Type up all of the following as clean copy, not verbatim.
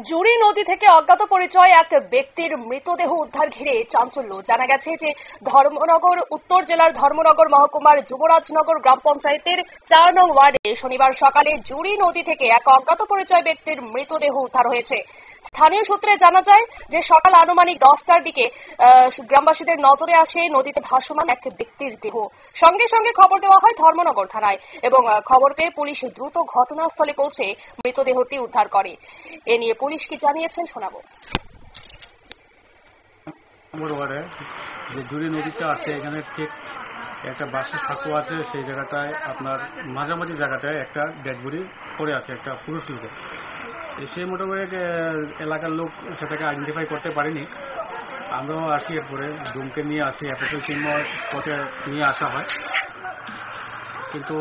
জুড়ি নদী থেকে অজ্ঞাত পরিচয় এক ব্যক্তির মৃতদেহ উদ্ধার ঘিরে চাঞ্চল্য। জানা গেছে যে ধর্মনগর উত্তর জেলার ধর্মনগর মহকুমার যুবরাজনগর গ্রাম পঞ্চায়েতের ৪ নং ওয়ার্ডে শনিবার সকালে জুড়ি নদী থেকে এক অজ্ঞাত পরিচয় ব্যক্তির মৃতদেহ উদ্ধার হয়েছে। স্থানীয় সূত্রে জানা যায় যে সকাল আনুমানিক 10টার দিকে গ্রামবাসীদের নজরে আসে নদীতে ভাসমান এক ব্যক্তির দেহ। সঙ্গে সঙ্গে খবর দেওয়া হয় ধর্মনগর থানায় এবং খবর পেয়ে পুলিশ দ্রুত ঘটনাস্থলে পৌঁছে মৃতদেহটি উদ্ধার করে। এ নিয়ে পুলিশ কি জানিয়েছেন শোনাবো। যে জুড়ি নদীটা আছে এখানে ঠিক একটা বাঁশের সাঁকো আছে, সেই জায়গাটায় আপনার মাঝামাঝি জায়গাটায় একটা ডেড বডি পড়ে আছে, একটা পুরুষ লোকের। সে মোটামুটি এলাকার লোক সেটাকে আইডেন্টিফাই করতে পারেনি। আমরাও আসি, এরপরে ডুমকে নিয়ে আসি, অ্যাপোসেল টিম স্পটে নিয়ে আসা হয়, কিন্তু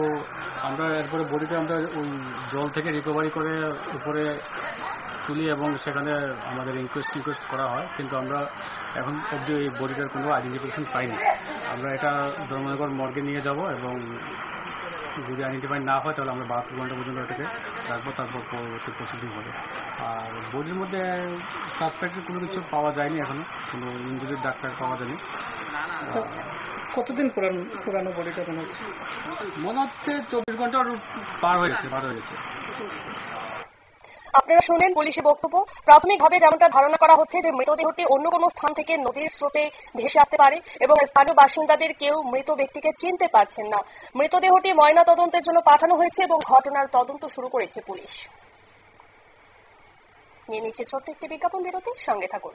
আমরা এরপরে বডিটা আমরা ওই জল থেকে রিকভারি করে উপরে তুলি এবং সেখানে আমাদের ইনকোয়েস্ট করা হয়, কিন্তু আমরা এখন অবধি এই বডিটার কোনো আইডেন্টিফিকেশন পাইনি। আমরা এটা ধর্মনগর মর্গে নিয়ে যাব এবং যদি আইডেন্টিফাই না হয় তাহলে আমরা 72 ঘন্টা পর্যন্ত এটাকে রাখবো, তারপর পরবর্তী প্রসিডিং হবে। আর বডির মধ্যে সাসপেক্টেড কোনো কিছু পাওয়া যায়নি, এখনো কোনো ইঞ্জুরির ডাক্তার পাওয়া যায়নি। কতদিন পুরানো বডিটা মনে হচ্ছে 24 ঘন্টা পার হয়ে গেছে। আপনারা শুনলেন পুলিশের বক্তব্য। প্রাথমিকভাবে যেমনটা ধারণা করা হচ্ছে যে মৃতদেহটি অন্য কোনো স্থান থেকে নদীর স্রোতে ভেসে আসতে পারে এবং স্থানীয় বাসিন্দাদের কেউ মৃত ব্যক্তিকে চিনতে পারছেন না। মৃতদেহটি ময়না তদন্তের জন্য পাঠানো হয়েছে এবং ঘটনার তদন্ত শুরু করেছে পুলিশ। নিয়ে নিচ্ছে ছোট্ট একটি বিজ্ঞাপন বিরতি, সঙ্গে থাকুন।